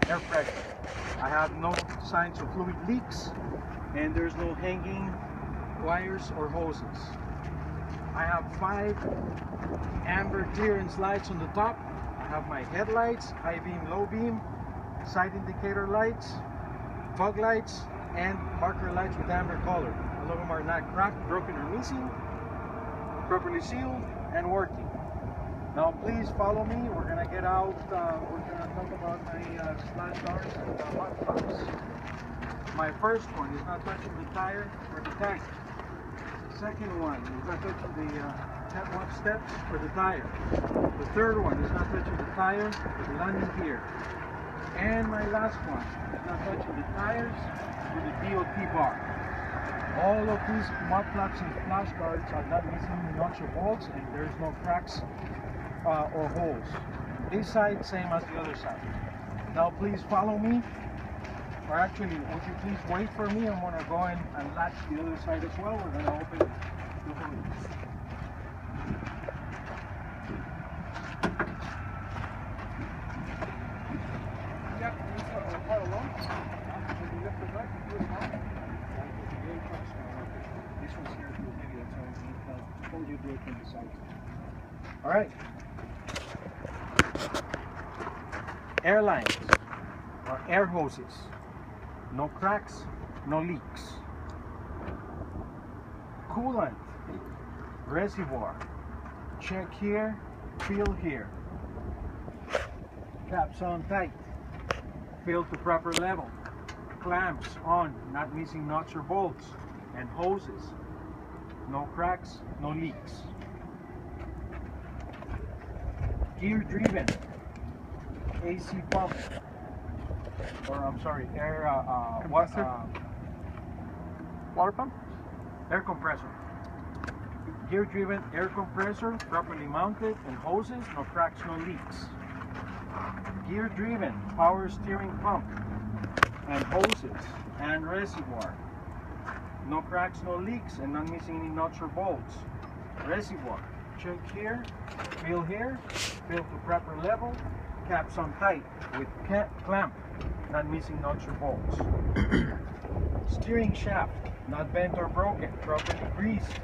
air pressure. I have no signs of fluid leaks, and there's no hanging wires or hoses. I have 5 amber clearance lights on the top. I have my headlights, high beam, low beam, side indicator lights, fog lights, and marker lights with amber color. All of them are not cracked, broken, or missing, properly sealed and working. Now please follow me. We're gonna get out, we're gonna talk about my slash doors and hot flaps. My first one is not touching the tire or the tank. Second one is not touching the catwalk steps or the tire. The third one is not touching the tire or the landing gear. And my last one is not touching the tires or the DOT bar. All of these mud flaps and splash guards are not missing nuts or bolts, and there's no cracks or holes. This side, same as the other side. Now please follow me, or actually, would you please wait for me? I'm gonna go in and latch the other side as well. We're gonna open the hood. Yep, quite along. When you lift the back, you do it now. This one's here too heavy, that's why I hold you do it from the side. All right. Air lines or air hoses. No cracks, no leaks. Coolant, reservoir. Check here, feel here. Caps on tight. Fill to proper level. Clamps on, not missing nuts or bolts. And hoses. No cracks, no leaks. Gear driven. AC pump, or I'm sorry, air water pump? Air compressor. Gear driven air compressor, properly mounted, and hoses, no cracks, no leaks. Gear driven power steering pump and hoses and reservoir. No cracks, no leaks, and not missing any nuts or bolts. Reservoir. Check here, feel to proper level. Caps on tight with clamp, not missing nuts or bolts. Steering shaft, not bent or broken, properly greased.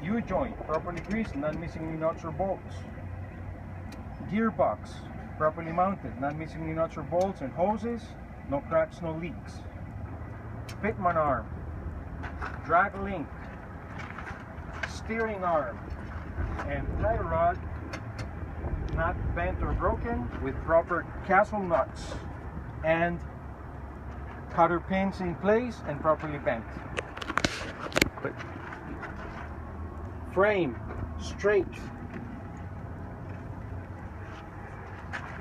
U-joint, properly greased, not missing any nuts or bolts. Gearbox, properly mounted, not missing any nuts or bolts, and hoses, no cracks, no leaks. Pitman arm, drag link, steering arm, and tie rod, not bent or broken, with proper castle nuts and cotter pins in place and properly bent. Frame straight.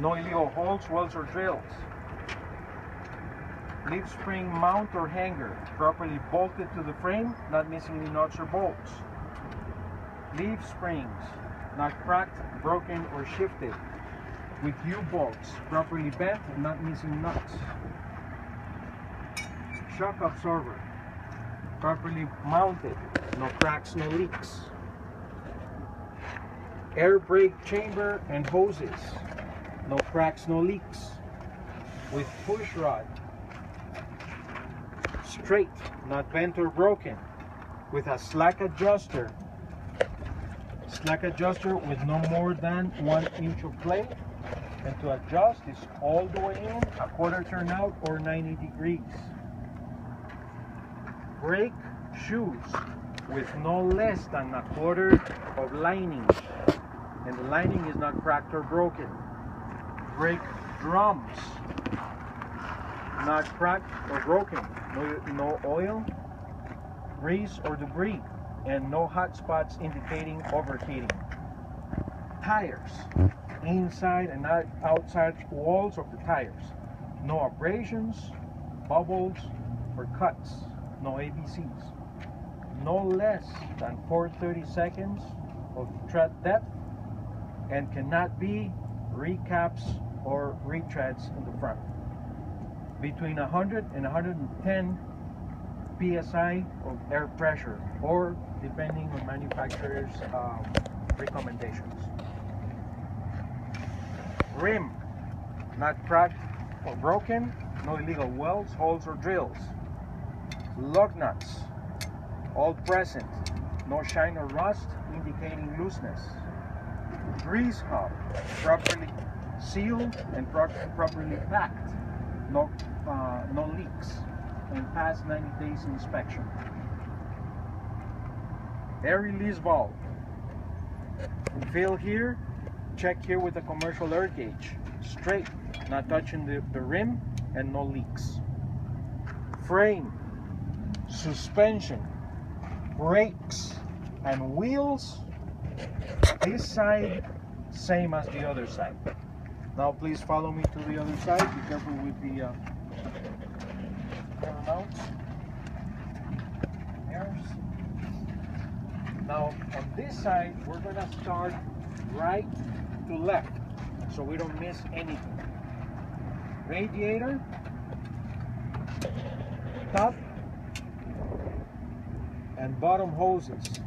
No illegal holes, welds, or drills. Leaf spring mount or hanger, properly bolted to the frame, not missing any nuts or bolts. Leaf springs, not cracked, broken, or shifted, with U-bolts properly bent and not missing nuts. Shock absorber, properly mounted, no cracks, no leaks. Air brake chamber and hoses, no cracks, no leaks, with push rod, straight, not bent or broken, with a slack adjuster with no more than 1 inch of play, and to adjust is all the way in, a quarter turn out, or 90 degrees. Brake shoes with no less than a quarter of lining, and the lining is not cracked or broken. Brake drums, not cracked or broken, no oil, grease, or debris, and no hot spots indicating overheating. Tires, inside and outside walls of the tires, no abrasions, bubbles, or cuts, no ABCs. No less than 4/32 of tread depth, and cannot be recaps or retreads in the front. Between 100 and 110 psi of air pressure, or depending on manufacturer's recommendations. Rim, not cracked or broken, no illegal welds, holes, or drills. Lug nuts, all present, no shine or rust indicating looseness. Grease hub, properly sealed and properly packed, no leaks, and past 90 days inspection. Air release valve, fill here, check here with the commercial air gauge, straight, not touching the rim, and no leaks. Frame, suspension, brakes, and wheels, this side same as the other side. Now please follow me to the other side. Be careful with the mounts. Mirrors. Now on this side we're going to start right to left so we don't miss anything. Radiator, top and bottom hoses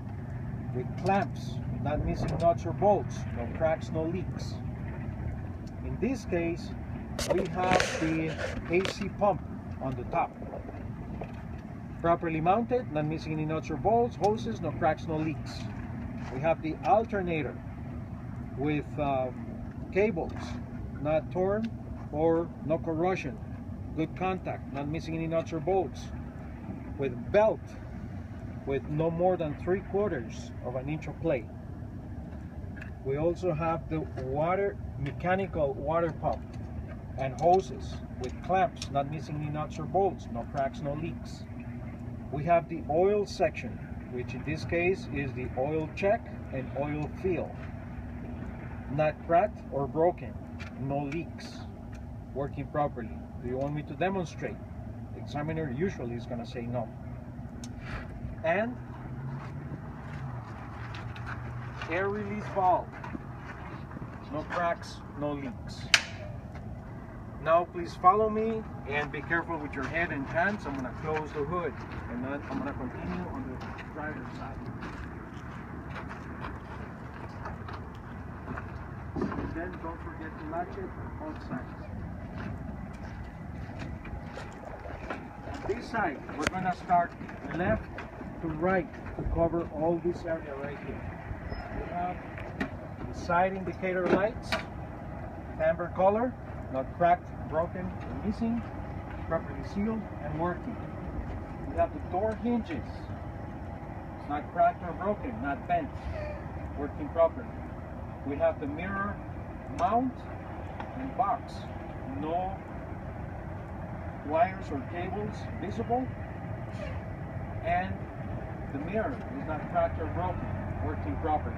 with clamps, not missing nuts or bolts, no cracks, no leaks. In this case, we have the AC pump on the top. Properly mounted, not missing any nuts or bolts, hoses, no cracks, no leaks. We have the alternator with cables, not torn or no corrosion. Good contact, not missing any nuts or bolts. With belt, with no more than 3/4 of an inch of play. We also have the mechanical water pump and hoses with clamps, not missing any nuts or bolts, no cracks, no leaks. We have the oil section, which in this case is the oil check and oil fill. Not cracked or broken, no leaks, working properly. Do you want me to demonstrate? The examiner usually is going to say no. And air release valve, no cracks, no leaks. Now please follow me and be careful with your head and hands. I'm going to close the hood and then I'm going to continue on the driver's side. And then don't forget to latch it both sides. This side, we're going to start left to right to cover all this area right here. We have the side indicator lights, amber color, not cracked, broken, or missing, properly sealed and working. We have the door hinges, not cracked or broken, not bent, working properly. We have the mirror mount and box, no wires or cables visible, and the mirror is not cracked or broken, working properly.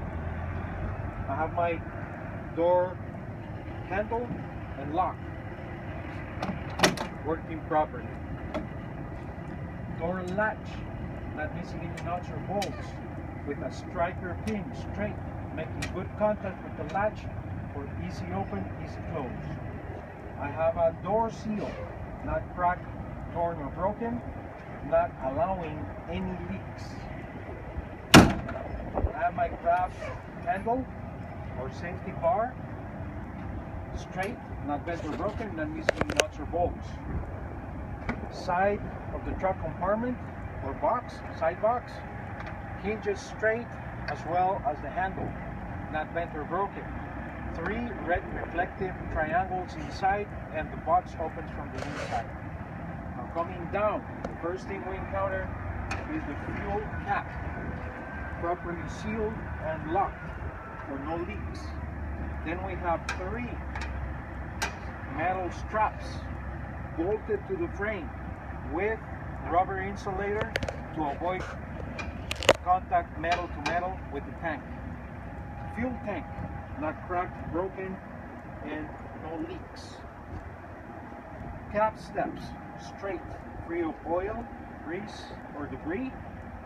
I have my door handle and lock working properly. Door latch, not missing any nuts or bolts, with a striker pin straight, making good contact with the latch for easy open, easy close. I have a door seal, not cracked, torn or broken, not allowing any leaks. I have my grab handle or safety bar straight, not bent or broken, not missing any nuts or bolts. Side of the truck compartment or box, side box, hinges straight as well as the handle, not bent or broken. 3 red reflective triangles inside and the box opens from the inside. Now coming down, the first thing we encounter is the fuel cap, properly sealed and locked for no leaks. Then we have 3 metal straps bolted to the frame with rubber insulator to avoid contact metal to metal with the tank. Fuel tank, not cracked, broken, and no leaks. Cap steps, straight, free of oil, grease, or debris,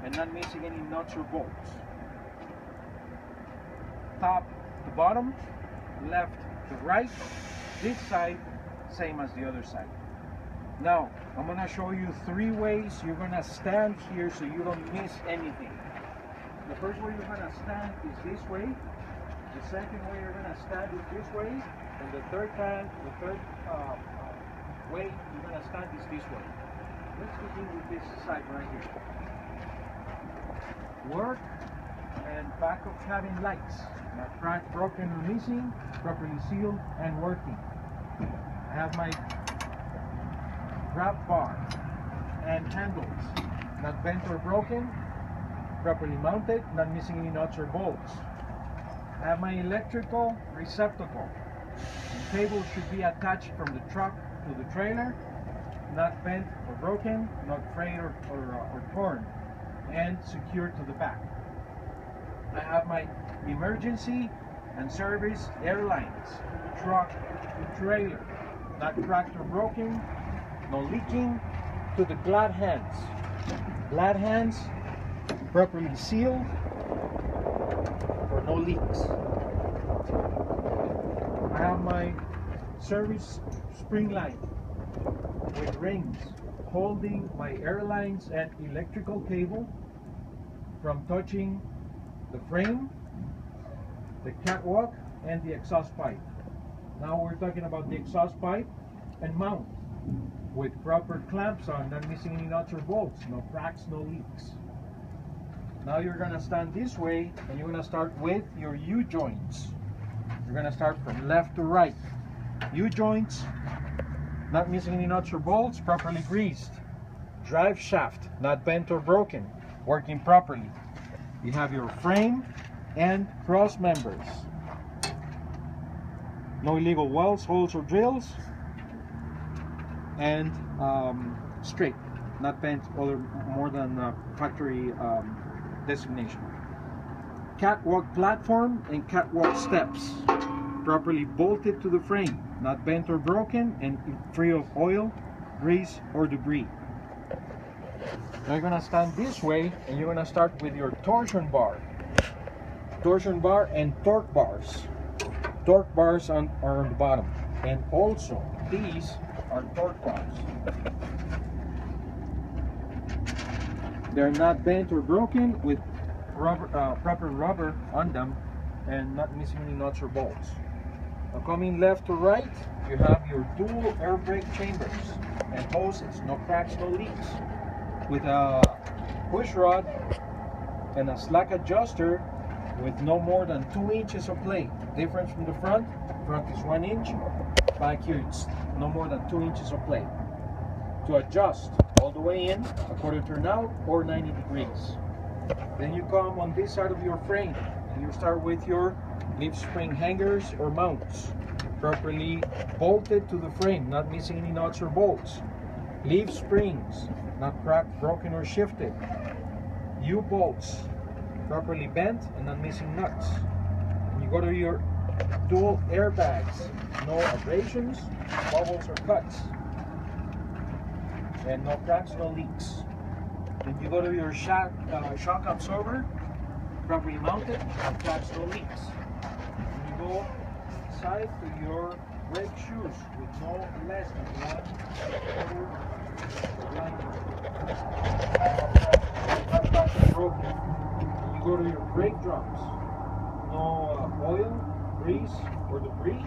and not missing any nuts or bolts. Top to bottom, left to right, this side, same as the other side. Now, I'm going to show you 3 ways you're going to stand here so you don't miss anything. The first way you're going to stand is this way. The second way you're going to stand is this way. And the third way you're gonna stand is this way. Let's begin with this side right here. Work and back of cabin lights, not cracked, broken, or missing, properly sealed and working. I have my grab bar and handles, not bent or broken, properly mounted, not missing any nuts or bolts. I have my electrical receptacle. The cable should be attached from the truck to the trailer, not bent or broken, not frayed or torn, and secured to the back. I have my emergency and service airlines, truck to trailer, not cracked or broken, no leaking, to the glad hands. Glad hands, properly sealed for no leaks. I have my service spring line with rings holding my airlines and electrical cable from touching the frame, the catwalk, and the exhaust pipe. Now we're talking about the exhaust pipe and mount with proper clamps on, not missing any nuts or bolts, no cracks, no leaks. Now you're gonna stand this way and you're gonna start with your U-joints. You're gonna start from left to right. U-joints, not missing any nuts or bolts, properly greased. Drive shaft, not bent or broken, working properly. You have your frame and cross members. No illegal welds, holes, or drills. And straight, not bent or more than factory designation. Catwalk platform and catwalk steps, properly bolted to the frame, not bent or broken, and free of oil, grease, or debris. Now you're gonna stand this way and you're gonna start with your torsion bar. Torsion bar and torque bars. Torque bars are on the bottom. And also, these are torque bars. They're not bent or broken, with rubber, proper rubber on them, and not missing any nuts or bolts. Now coming left to right, you have your dual air brake chambers and hoses, no cracks, no leaks, with a push rod and a slack adjuster with no more than 2 inches of play. Difference from the front is 1 inch, back here it's no more than 2 inches of play. To adjust all the way in, a quarter turn out, or 90 degrees. Then you come on this side of your frame and you start with your leaf spring hangers or mounts, properly bolted to the frame, not missing any nuts or bolts. Leaf springs, not cracked, broken, or shifted. U-bolts, properly bent and not missing nuts. And you go to your dual airbags, no abrasions, bubbles, or cuts, and no cracks, no leaks. Then you go to your shock absorber, properly mounted, no cracks, no leaks. And you go side to your brake shoes with no less than 1 quarter line. Broken. And you go to your brake drums, no oil, grease, or debris,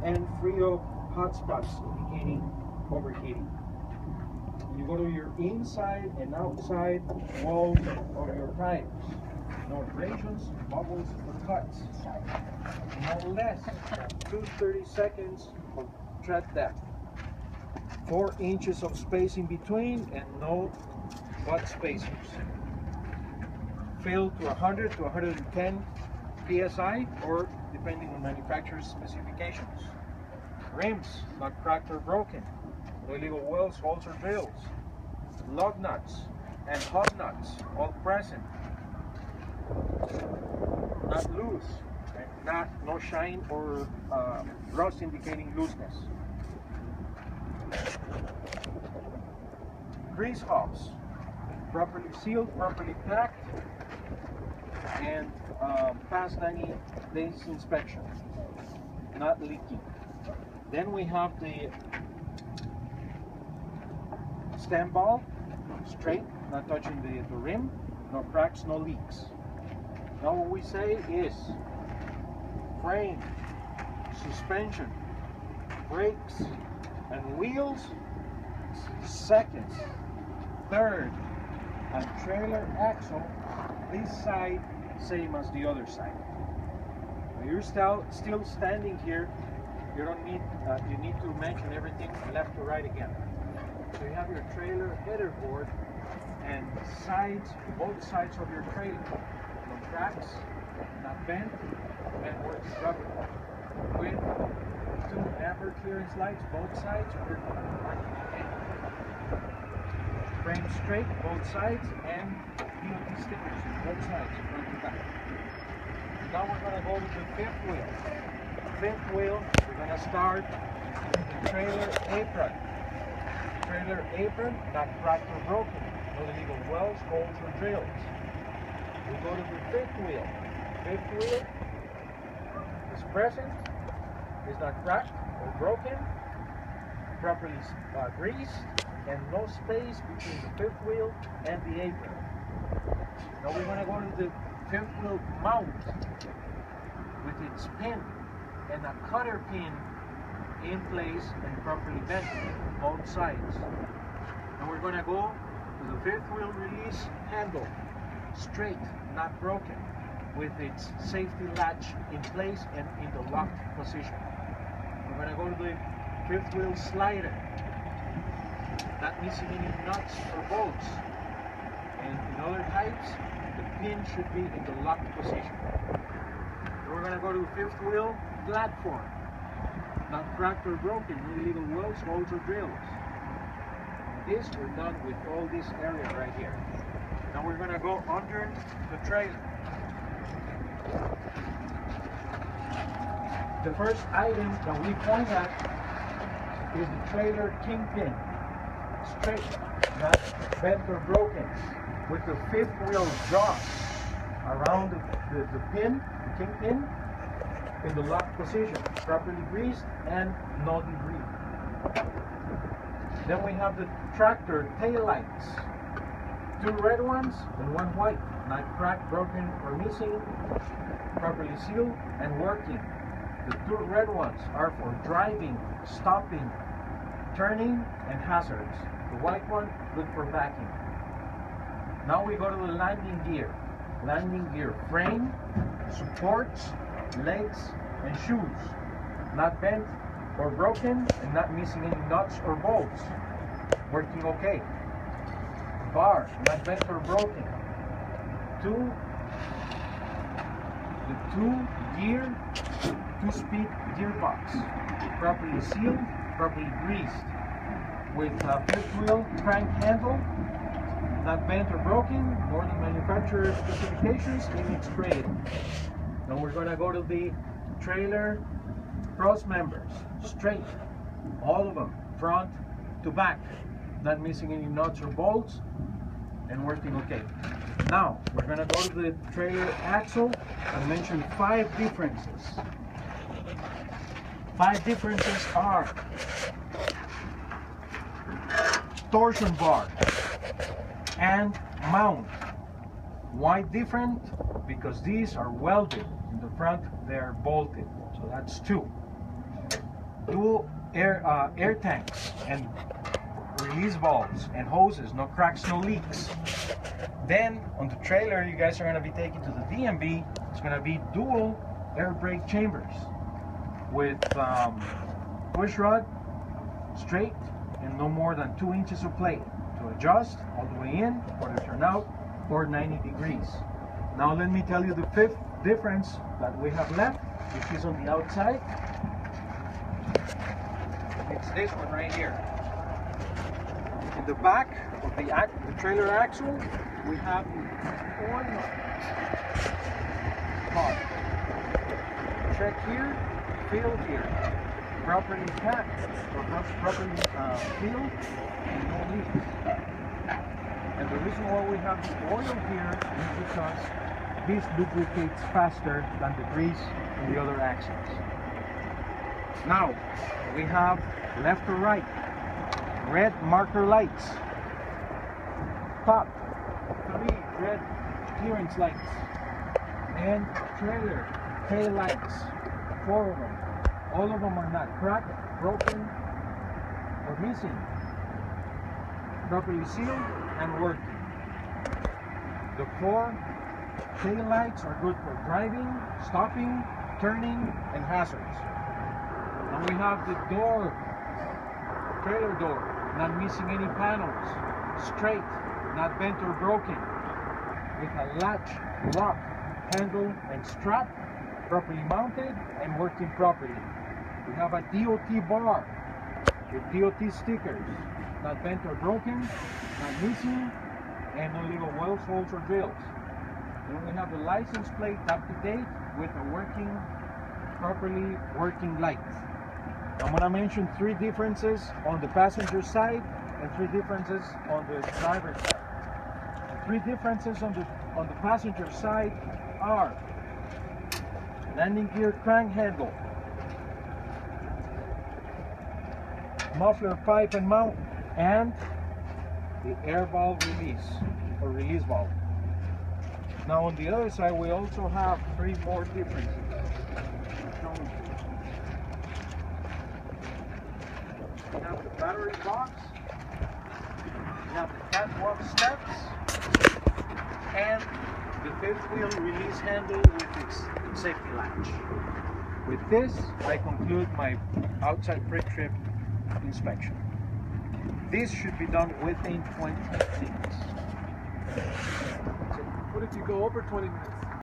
and free of hot spots indicating overheating. You go to your inside and outside walls of your tires. No abrasions, bubbles, or cuts. No less than 230 seconds of tread depth. 4 inches of space in between and no butt spacers. Fill to 100 to 110 psi, or depending on manufacturer's specifications. Rims, not cracked or broken. No illegal welds, holes, or drills. Lug nuts and hub nuts, all present. Not loose, and no shine or rust indicating looseness. Grease hubs, properly sealed, properly packed, and past 90 days inspection, not leaking. Then we have the stem ball, straight, not touching the rim, no cracks, no leaks. Now what we say is frame, suspension, brakes, and wheels, second, third, and trailer axle, this side same as the other side. When you're still standing here, you don't need you need to mention everything left to right again. So you have your trailer header board and sides, both sides of your trailer, no cracks, not bent, and works rubber with 2 amber clearance lights, both sides. Frame straight, both sides, and DOT stickers, both sides, front and back. Now we're going to go to the fifth wheel. Fifth wheel, we're going to start with the trailer apron. Trailer apron, not cracked or broken. No illegal welds, holes, or drills. We go to the fifth wheel. Fifth wheel is present, is not cracked or broken, properly greased, and no space between the fifth wheel and the apron. Now we're going to go to the fifth wheel mount with its pin and a cutter pin in place and properly bent both sides. And we're going to go to the fifth wheel release handle, straight, not broken, with its safety latch in place and in the locked position. We're going to go to the fifth wheel slider, not missing any nuts or bolts. And in other types, the pin should be in the locked position. We're going to go to the fifth wheel platform, not cracked or broken, no illegal welds, holes, or drills. This we're done with all this area right here. Now we're going to go under the trailer. The first item that we point at is the trailer kingpin. Straight, not bent or broken, with the fifth wheel jaws around the pin, the kingpin, in the locked position, properly greased and no debris. Then we have the tractor tail lights, 2 red ones and 1 white, not cracked, broken, or missing, properly sealed and working. The 2 red ones are for driving, stopping, turning, and hazards. The white one, good for backing. Now we go to the landing gear. Landing gear frame, supports, legs, and shoes. Not bent or broken, and not missing any nuts or bolts. Working okay. Bar, not bent or broken. The 2-gear, 2-speed gearbox. Properly sealed, properly greased. With a fifth wheel crank handle, not bent or broken, nor the manufacturer specifications in its grade. Now we're going to go to the trailer cross members, straight, all of them, front to back, not missing any nuts or bolts, and working okay. Now we're going to go to the trailer axle and mention 5 differences. 5 differences are: torsion bar and mount. Why different? Because these are welded. In the front they are bolted, so that's 2. Dual air tanks and release valves and hoses, no cracks, no leaks. Then on the trailer you guys are going to be taken to the DMV. It's going to be dual air brake chambers with push rod, straight, and no more than 2 inches of plate to adjust all the way in or to turn out, or 90 degrees. Now let me tell you the 5th difference that we have left, which is on the outside. It's this one right here. In the back of the trailer axle, we have the oil part. Check here, fill here. Properly packed, or properly filled, and no leaks. And the reason why we have the oil here is because this lubricates faster than the grease in the other axles. Now, we have left or right, red marker lights, top, 3 red clearance lights, and trailer tail lights, 4 of them. All of them are not cracked, broken, or missing. Properly sealed and working. The 4 tail lights are good for driving, stopping, turning, and hazards. And we have the door, trailer door, not missing any panels, straight, not bent or broken, with a latch, lock, handle, and strap, properly mounted and working properly. We have a DOT bar with DOT stickers, not bent or broken, not missing, and no little wells, holes, or drills. Then we have the license plate up to date with a properly working light. I'm going to mention 3 differences on the passenger side and 3 differences on the driver's side. The 3 differences on the passenger side are landing gear crank handle, muffler pipe and mount, and the air valve release or release valve. Now on the other side we also have 3 more differences. We have the battery box, we have the catwalk steps, and the 5th wheel release handle with its safety latch. With this, I conclude my outside pre-trip inspection. This should be done within 20 minutes. What if you go over 20 minutes?